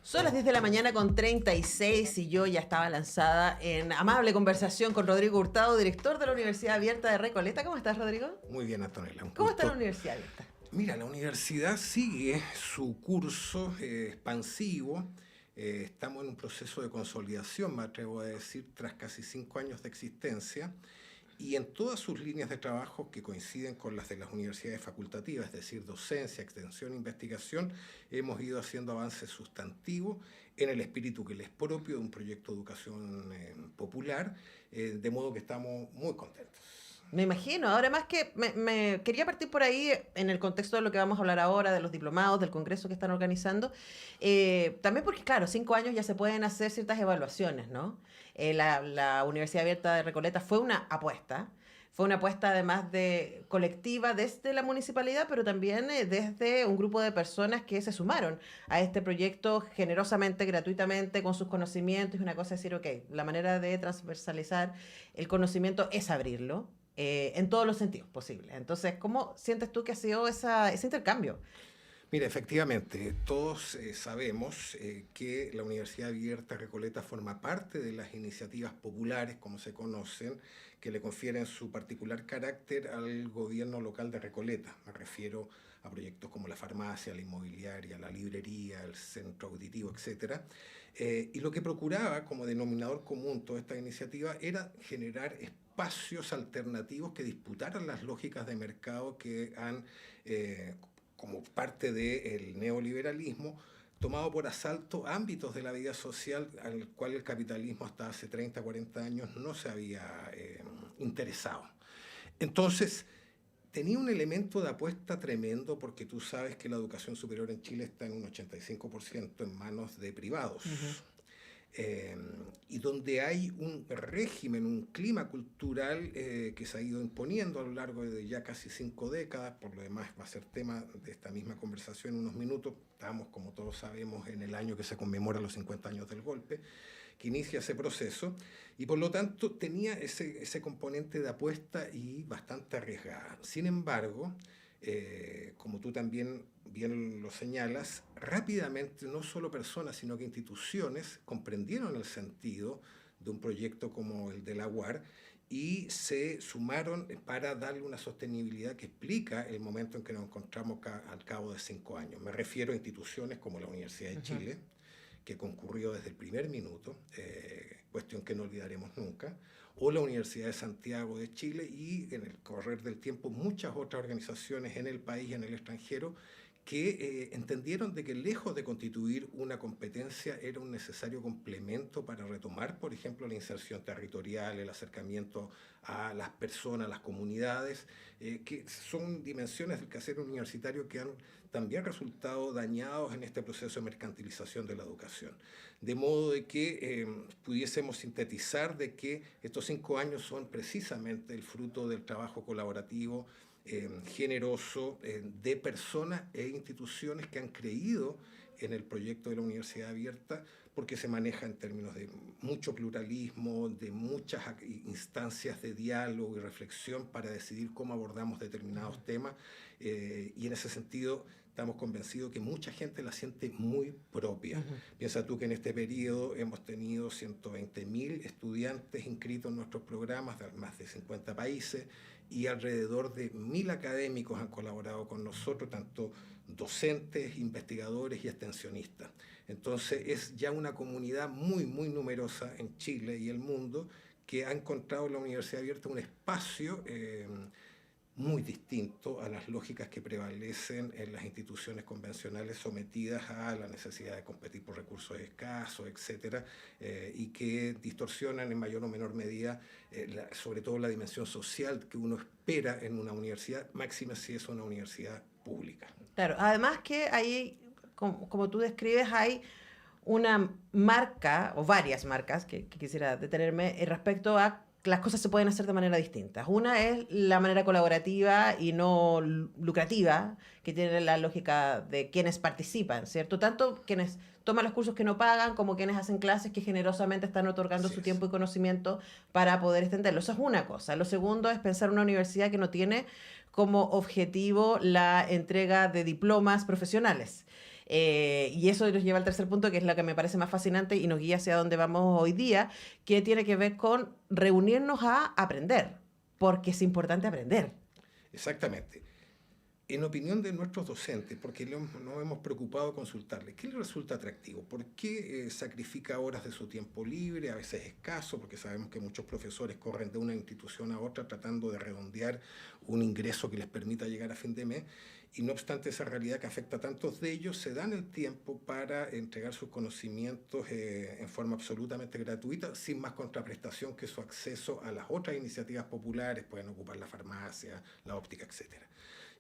Son las 10 de la mañana con 36 y yo ya estaba lanzada en amable conversación con Rodrigo Hurtado, director de la Universidad Abierta de Recoleta. ¿Cómo estás, Rodrigo? Muy bien, Antonella, un ¿Cómo está la gusto. Universidad Abierta? Mira, la universidad sigue su curso expansivo. Estamos en un proceso de consolidación, me atrevo a decir, tras casi 5 años de existencia. Y en todas sus líneas de trabajo que coinciden con las de las universidades facultativas, es decir, docencia, extensión e investigación, hemos ido haciendo avances sustantivos en el espíritu que les es propio de un proyecto de educación popular, de modo que estamos muy contentos. Me imagino, ahora más que me quería partir por ahí en el contexto de lo que vamos a hablar ahora, de los diplomados, del congreso que están organizando, también porque claro, 5 años ya se pueden hacer ciertas evaluaciones, ¿no? La Universidad Abierta de Recoleta fue una apuesta además de colectiva desde la municipalidad, pero también desde un grupo de personas que se sumaron a este proyecto generosamente, gratuitamente, con sus conocimientos, y una cosa es decir, ok, la manera de transversalizar el conocimiento es abrirlo en todos los sentidos posibles. Entonces, ¿cómo sientes tú que ha sido ese intercambio? Mira, efectivamente, todos sabemos que la Universidad Abierta Recoleta forma parte de las iniciativas populares, como se conocen, que le confieren su particular carácter al gobierno local de Recoleta. Me refiero a proyectos como la farmacia, la inmobiliaria, la librería, el centro auditivo, etcétera. Y lo que procuraba como denominador común toda esta iniciativa era generar espacios alternativos que disputaran las lógicas de mercado que han como parte del neoliberalismo, tomado por asalto ámbitos de la vida social al cual el capitalismo hasta hace 30, 40 años no se había interesado. Entonces, tenía un elemento de apuesta tremendo porque tú sabes que la educación superior en Chile está en un 85% en manos de privados. Ujú. eh, y donde hay un régimen, un clima cultural que se ha ido imponiendo a lo largo de ya casi 5 décadas. Por lo demás va a ser tema de esta misma conversación en unos minutos. Estamos, como todos sabemos, en el año que se conmemora los 50 años del golpe, que inicia ese proceso, y por lo tanto tenía ese componente de apuesta y bastante arriesgada. Sin embargo, como tú también bien lo señalas, rápidamente no solo personas, sino que instituciones comprendieron el sentido de un proyecto como el de la UAR y se sumaron para darle una sostenibilidad que explica el momento en que nos encontramos al cabo de 5 años. Me refiero a instituciones como la Universidad de Ujú. Chile, que concurrió desde el primer minuto, cuestión que no olvidaremos nunca, o la Universidad de Santiago de Chile, y en el correr del tiempo muchas otras organizaciones en el país y en el extranjero que entendieron de que lejos de constituir una competencia era un necesario complemento para retomar, por ejemplo, la inserción territorial, el acercamiento a las personas, a las comunidades, que son dimensiones del quehacer universitario que han también resultado dañados en este proceso de mercantilización de la educación. De modo de que pudiésemos sintetizar de que estos 5 años son precisamente el fruto del trabajo colaborativo, generoso, de personas e instituciones que han creído en el proyecto de la Universidad Abierta, porque se maneja en términos de mucho pluralismo, de muchas instancias de diálogo y reflexión para decidir cómo abordamos determinados temas, y en ese sentido estamos convencidos que mucha gente la siente muy propia. Ujú. Piensa tú que en este periodo hemos tenido 120.000 estudiantes inscritos en nuestros programas de más de 50 países, y alrededor de 1.000 académicos han colaborado con nosotros, tanto docentes, investigadores y extensionistas. Entonces es ya una comunidad muy, muy numerosa en Chile y el mundo que ha encontrado en la Universidad Abierta un espacio muy distinto a las lógicas que prevalecen en las instituciones convencionales sometidas a la necesidad de competir por recursos escasos, etcétera, y que distorsionan en mayor o menor medida, sobre todo la dimensión social que uno espera en una universidad, máxima si es una universidad pública. Claro, además que ahí, como tú describes, hay una marca o varias marcas que quisiera detenerme respecto a las cosas se pueden hacer de manera distinta. Una es la manera colaborativa y no lucrativa, que tiene la lógica de quienes participan, ¿cierto? Tanto quienes toman los cursos que no pagan como quienes hacen clases que generosamente están otorgando Así su es. tiempo y conocimiento para poder extenderlo. Eso es una cosa. Lo segundo es pensar una universidad que no tiene como objetivo la entrega de diplomas profesionales. Y eso nos lleva al tercer punto, que es lo que me parece más fascinante y nos guía hacia dónde vamos hoy día, que tiene que ver con reunirnos a aprender, porque es importante aprender. Exactamente. En opinión de nuestros docentes, porque nos hemos preocupado de consultarles, ¿qué les resulta atractivo? ¿Por qué sacrifica horas de su tiempo libre, a veces escaso, porque sabemos que muchos profesores corren de una institución a otra tratando de redondear un ingreso que les permita llegar a fin de mes? Y no obstante esa realidad que afecta a tantos de ellos, se dan el tiempo para entregar sus conocimientos en forma absolutamente gratuita, sin más contraprestación que su acceso a las otras iniciativas populares, pueden ocupar la farmacia, la óptica, etcétera.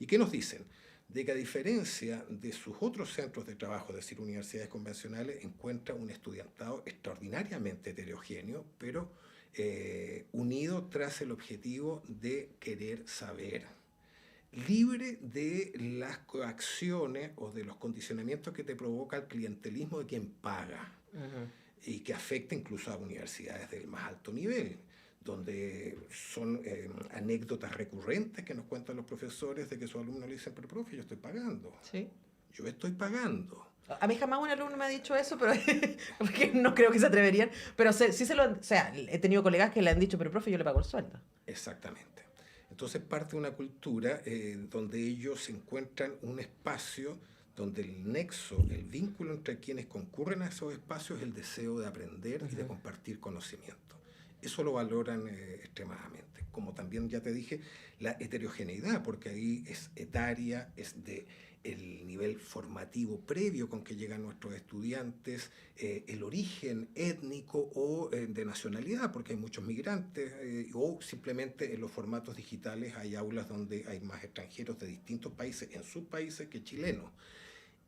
¿Y qué nos dicen? De que a diferencia de sus otros centros de trabajo, es decir, universidades convencionales, encuentra un estudiantado extraordinariamente heterogéneo, pero unido tras el objetivo de querer saber, libre de las coacciones o de los condicionamientos que te provoca el clientelismo de quien paga, y que afecta incluso a universidades del más alto nivel, donde son anécdotas recurrentes que nos cuentan los profesores de que sus alumnos le dicen, pero profe, yo estoy pagando. Sí. Yo estoy pagando. A mí jamás un alumno me ha dicho eso, pero porque no creo que se atreverían. Pero sí o sea, he tenido colegas que le han dicho, pero profe, yo le pago el sueldo. Exactamente. Entonces parte de una cultura donde ellos encuentran un espacio donde el nexo, el vínculo entre quienes concurren a esos espacios es el deseo de aprender y de compartir conocimiento. Eso lo valoran extremadamente. Como también ya te dije, la heterogeneidad, porque ahí es etaria, es de el nivel formativo previo con que llegan nuestros estudiantes, el origen étnico o de nacionalidad, porque hay muchos migrantes, o simplemente en los formatos digitales hay aulas donde hay más extranjeros de distintos países en sus países que chilenos.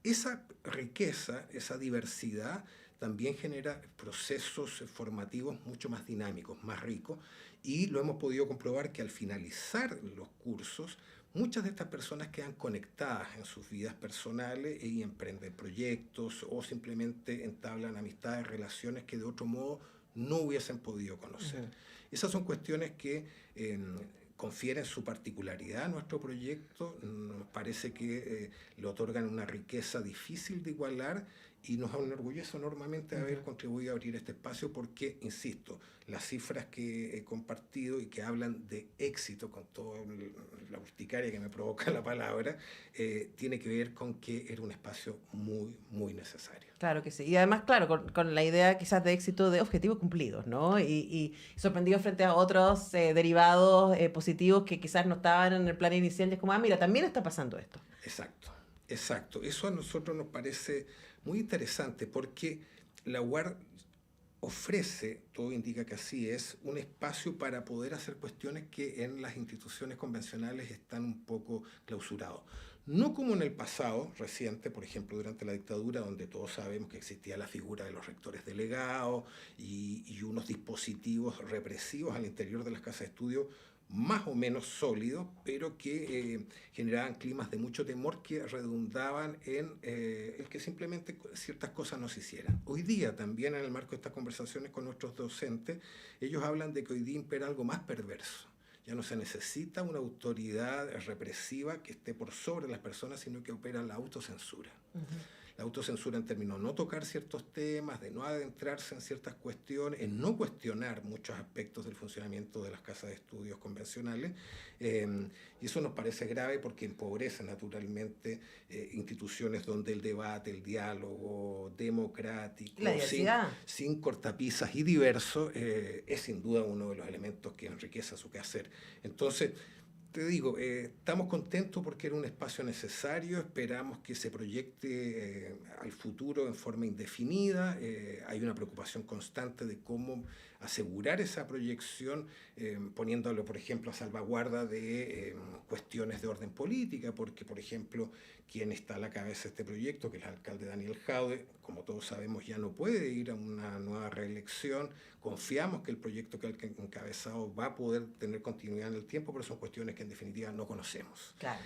Esa riqueza, esa diversidad también genera procesos formativos mucho más dinámicos, más ricos, y lo hemos podido comprobar que al finalizar los cursos, muchas de estas personas quedan conectadas en sus vidas personales y emprenden proyectos o simplemente entablan amistades, relaciones que de otro modo no hubiesen podido conocer. Esas son cuestiones que confieren su particularidad a nuestro proyecto, nos parece que le otorgan una riqueza difícil de igualar y nos enorgullece enormemente haber contribuido a abrir este espacio porque, insisto, las cifras que he compartido y que hablan de éxito, con toda la urticaria que me provoca la palabra, tiene que ver con que era un espacio muy, muy necesario. Claro que sí. Y además, claro, con la idea quizás de éxito de objetivos cumplidos, ¿no? Y sorprendido frente a otros derivados positivos que quizás no estaban en el plan inicial. Y es como, mira, también está pasando esto. Exacto, exacto. Eso a nosotros nos parece muy interesante porque la UAR ofrece, todo indica que así es, un espacio para poder hacer cuestiones que en las instituciones convencionales están un poco clausurados. No como en el pasado reciente, por ejemplo, durante la dictadura, donde todos sabemos que existía la figura de los rectores delegados y unos dispositivos represivos al interior de las casas de estudio más o menos sólidos, pero que generaban climas de mucho temor que redundaban en el que simplemente ciertas cosas no se hicieran. Hoy día, también en el marco de estas conversaciones con nuestros docentes, ellos hablan de que hoy día impera algo más perverso. Ya no se necesita una autoridad represiva que esté por sobre las personas, sino que opera la autocensura. La autocensura en términos de no tocar ciertos temas, de no adentrarse en ciertas cuestiones, en no cuestionar muchos aspectos del funcionamiento de las casas de estudios convencionales. Y eso nos parece grave porque empobrece naturalmente instituciones donde el debate, el diálogo democrático, sin cortapisas y diverso, es sin duda uno de los elementos que enriquece su quehacer. Entonces, te digo, estamos contentos porque era un espacio necesario, esperamos que se proyecte al futuro en forma indefinida, hay una preocupación constante de cómo asegurar esa proyección, poniéndolo, por ejemplo, a salvaguarda de cuestiones de orden política, porque, por ejemplo, quien está a la cabeza de este proyecto, que es el alcalde Daniel Jaude, como todos sabemos, ya no puede ir a una nueva reelección. Confiamos que el proyecto que ha encabezado va a poder tener continuidad en el tiempo, pero son cuestiones que en definitiva no conocemos. Claro.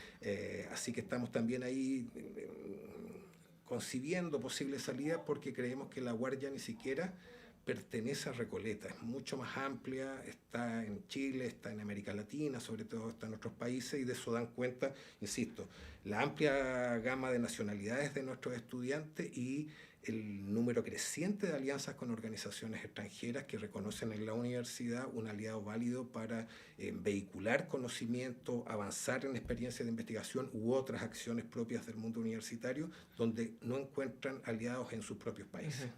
Así que estamos también ahí concibiendo posibles salidas porque creemos que la UAR ya ni siquiera pertenece a Recoleta, es mucho más amplia, está en Chile, está en América Latina, sobre todo está en otros países, y de eso dan cuenta, insisto, la amplia gama de nacionalidades de nuestros estudiantes y el número creciente de alianzas con organizaciones extranjeras que reconocen en la universidad un aliado válido para vehicular conocimiento, avanzar en experiencias de investigación u otras acciones propias del mundo universitario, donde no encuentran aliados en sus propios países.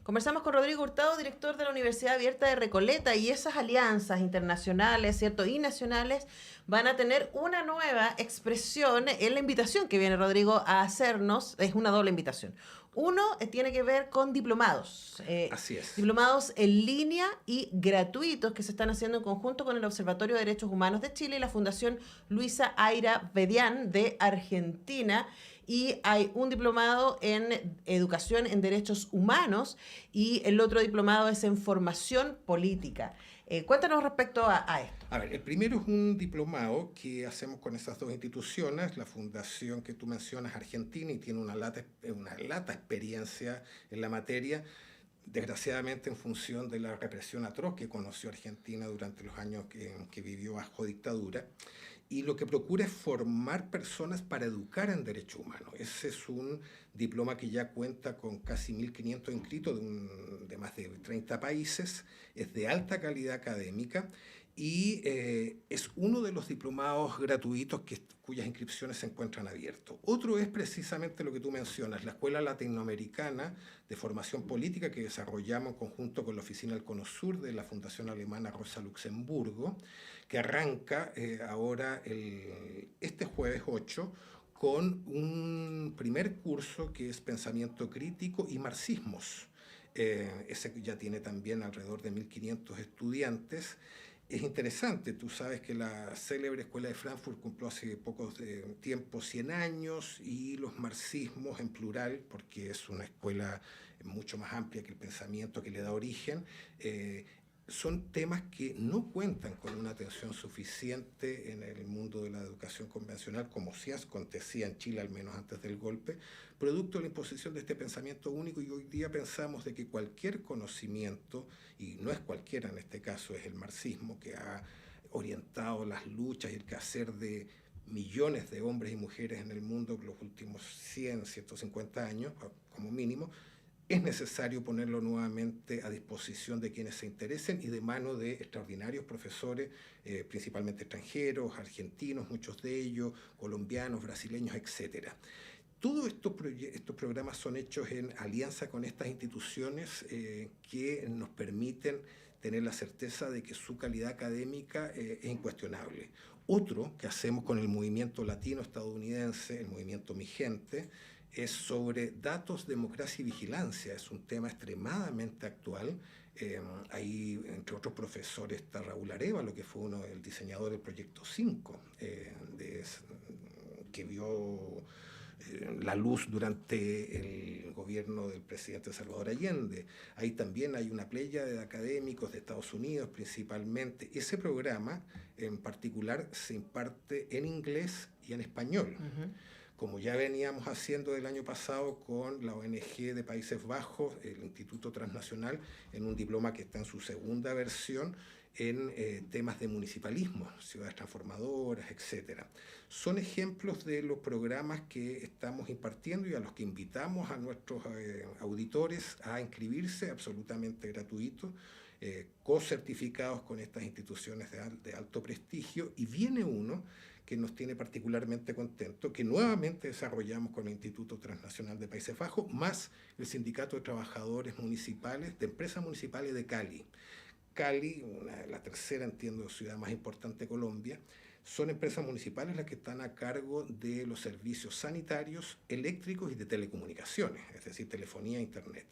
Conversamos con Rodrigo Hurtado, director de la Universidad Abierta de Recoleta, y esas alianzas internacionales, ¿cierto?, y nacionales van a tener una nueva expresión en la invitación que viene Rodrigo a hacernos. Es una doble invitación. Uno tiene que ver con diplomados. Así es. Diplomados en línea y gratuitos que se están haciendo en conjunto con el Observatorio de Derechos Humanos de Chile y la Fundación Luisa Aira Bedián de Argentina. Y hay un diplomado en Educación en Derechos Humanos y el otro diplomado es en Formación Política. Cuéntanos respecto a esto. A ver, el primero es un diplomado que hacemos con esas dos instituciones, la fundación que tú mencionas, Argentina, y tiene una lata experiencia en la materia, desgraciadamente en función de la represión atroz que conoció Argentina durante los años que vivió bajo dictadura. Y lo que procura es formar personas para educar en derechos humanos. Ese es un diploma que ya cuenta con casi 1.500 inscritos de más de 30 países, es de alta calidad académica y es uno de los diplomados gratuitos cuyas inscripciones se encuentran abiertos. Otro es precisamente lo que tú mencionas, la Escuela Latinoamericana de Formación Política que desarrollamos en conjunto con la Oficina del Cono Sur de la Fundación Alemana Rosa Luxemburgo, que arranca ahora este jueves 8 con un primer curso que es Pensamiento Crítico y Marxismos. Ese ya tiene también alrededor de 1.500 estudiantes. Es interesante, tú sabes que la célebre Escuela de Frankfurt cumplió hace poco tiempo 100 años y los marxismos en plural, porque es una escuela mucho más amplia que el pensamiento que le da origen, son temas que no cuentan con una atención suficiente en el mundo de la educación convencional, como sí acontecía en Chile, al menos antes del golpe, producto de la imposición de este pensamiento único, y hoy día pensamos de que cualquier conocimiento, y no es cualquiera en este caso, es el marxismo que ha orientado las luchas y el quehacer de millones de hombres y mujeres en el mundo los últimos 100, 150 años, como mínimo, es necesario ponerlo nuevamente a disposición de quienes se interesen y de mano de extraordinarios profesores, principalmente extranjeros, argentinos, muchos de ellos, colombianos, brasileños, etc. Todos estos programas son hechos en alianza con estas instituciones que nos permiten tener la certeza de que su calidad académica es incuestionable. Otro que hacemos con el movimiento latino-estadounidense, el movimiento Mi Gente, es sobre datos, democracia y vigilancia. Es un tema extremadamente actual. Ahí, entre otros profesores, está Raúl Arévalo, que fue el diseñador del Proyecto 5, que vio la luz durante el gobierno del presidente Salvador Allende. Ahí también hay una pléyade de académicos de Estados Unidos principalmente. Ese programa en particular se imparte en inglés y en español. Como ya veníamos haciendo el año pasado con la ONG de Países Bajos, el Instituto Transnacional, en un diploma que está en su segunda versión, en temas de municipalismo, ciudades transformadoras, etc. Son ejemplos de los programas que estamos impartiendo y a los que invitamos a nuestros auditores a inscribirse, absolutamente gratuitos, co-certificados con estas instituciones de alto prestigio, y viene uno que nos tiene particularmente contentos, que nuevamente desarrollamos con el Instituto Transnacional de Países Bajos, más el Sindicato de Trabajadores Municipales, de Empresas Municipales de Cali. Cali, la tercera, entiendo, ciudad más importante de Colombia, son empresas municipales las que están a cargo de los servicios sanitarios, eléctricos y de telecomunicaciones, es decir, telefonía e internet.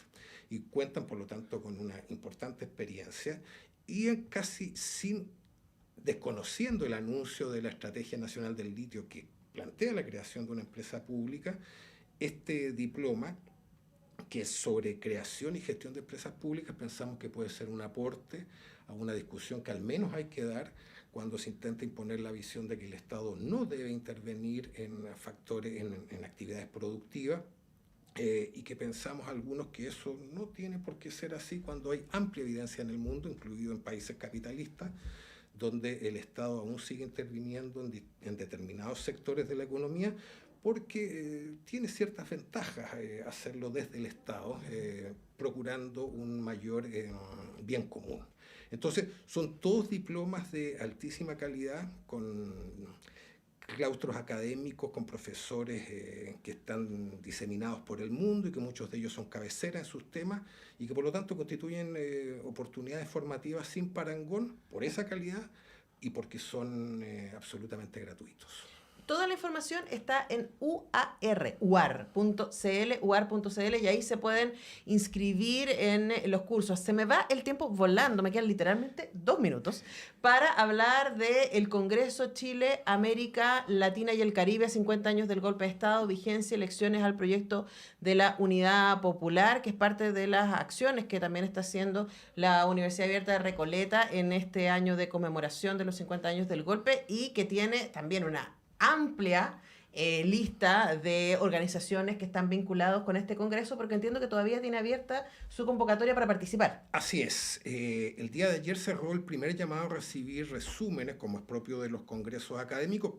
Y cuentan, por lo tanto, con una importante experiencia y casi desconociendo el anuncio de la Estrategia Nacional del Litio que plantea la creación de una empresa pública, este diploma, que es sobre creación y gestión de empresas públicas, pensamos que puede ser un aporte a una discusión que al menos hay que dar cuando se intenta imponer la visión de que el Estado no debe intervenir en factores, en actividades productivas, y que pensamos algunos que eso no tiene por qué ser así cuando hay amplia evidencia en el mundo, incluido en países capitalistas, donde el Estado aún sigue interviniendo en determinados sectores de la economía, porque tiene ciertas ventajas hacerlo desde el Estado, procurando un mayor bien común. Entonces, son todos diplomas de altísima calidad, con claustros académicos, con profesores que están diseminados por el mundo y que muchos de ellos son cabeceras en sus temas y que por lo tanto constituyen oportunidades formativas sin parangón por esa calidad y porque son absolutamente gratuitos. Toda la información está en uar.cl, y ahí se pueden inscribir en los cursos. Se me va el tiempo volando, me quedan literalmente 2 minutos para hablar del Congreso Chile, América Latina y el Caribe, 50 años del golpe de Estado, vigencia, elecciones al proyecto de la Unidad Popular, que es parte de las acciones que también está haciendo la Universidad Abierta de Recoleta en este año de conmemoración de los 50 años del golpe, y que tiene también una amplia lista de organizaciones que están vinculados con este congreso, porque entiendo que todavía tiene abierta su convocatoria para participar. Así es. El día de ayer cerró el primer llamado a recibir resúmenes, como es propio de los congresos académicos,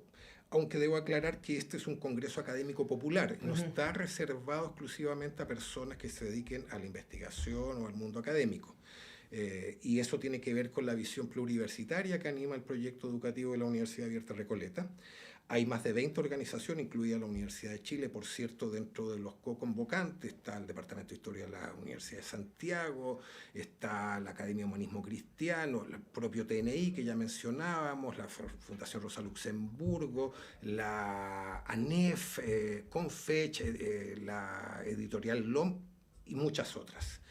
aunque debo aclarar que este es un congreso académico popular, no está reservado exclusivamente a personas que se dediquen a la investigación o al mundo académico. Y eso tiene que ver con la visión pluriversitaria que anima el proyecto educativo de la Universidad Abierta de Recoleta. Hay más de 20 organizaciones, incluida la Universidad de Chile, por cierto, dentro de los co-convocantes. Está el Departamento de Historia de la Universidad de Santiago, está la Academia de Humanismo Cristiano, el propio TNI que ya mencionábamos, la Fundación Rosa Luxemburgo, la ANEF, Confech, la editorial LOM y muchas otras.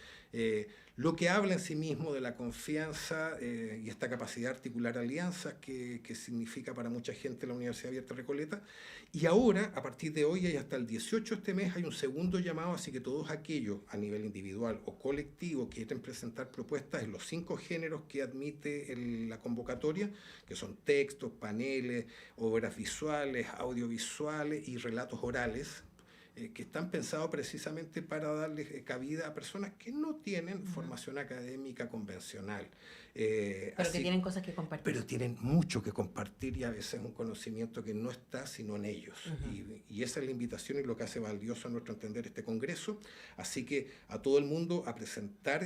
Lo que habla en sí mismo de la confianza y esta capacidad de articular alianzas que significa para mucha gente la Universidad Abierta de Recoleta. Y ahora, a partir de hoy y hasta el 18 de este mes, hay un segundo llamado, así que todos aquellos a nivel individual o colectivo que quieren presentar propuestas en los 5 géneros que admite la convocatoria, que son textos, paneles, obras visuales, audiovisuales y relatos orales, que están pensados precisamente para darle cabida a personas que no tienen formación académica convencional. Pero que tienen cosas que compartir. Pero tienen mucho que compartir y a veces un conocimiento que no está sino en ellos. Y esa es la invitación y lo que hace valioso a nuestro entender este congreso. Así que a todo el mundo a presentar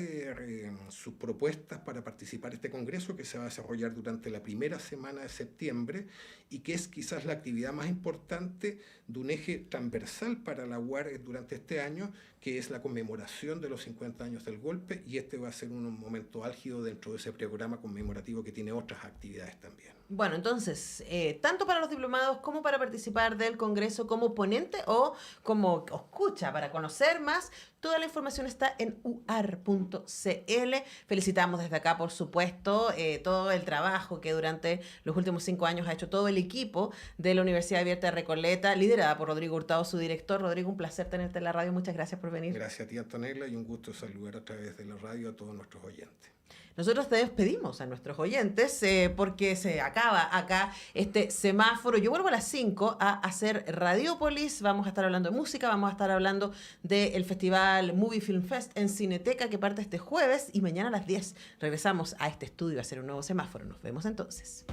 sus propuestas para participar en este congreso que se va a desarrollar durante la primera semana de septiembre y que es quizás la actividad más importante de un eje transversal para la UAR durante este año, que es la conmemoración de los 50 años del golpe, y este va a ser un momento álgido dentro de ese programa conmemorativo que tiene otras actividades también. Bueno, entonces, tanto para los diplomados como para participar del Congreso como ponente o como escucha, para conocer más, toda la información está en uar.cl. Felicitamos desde acá, por supuesto, todo el trabajo que durante los últimos 5 años ha hecho todo el equipo de la Universidad Abierta de Recoleta, liderada por Rodrigo Hurtado, su director. Rodrigo, un placer tenerte en la radio. Muchas gracias por venir. Gracias a ti, Antonella, y un gusto saludar a través de la radio a todos nuestros oyentes. Nosotros te despedimos a nuestros oyentes porque se acaba acá este semáforo. Yo vuelvo a las 5 a hacer Radiópolis. Vamos a estar hablando de música, vamos a estar hablando del Festival Movie Film Fest en Cineteca que parte este jueves y mañana a las 10 regresamos a este estudio a hacer un nuevo semáforo. Nos vemos entonces.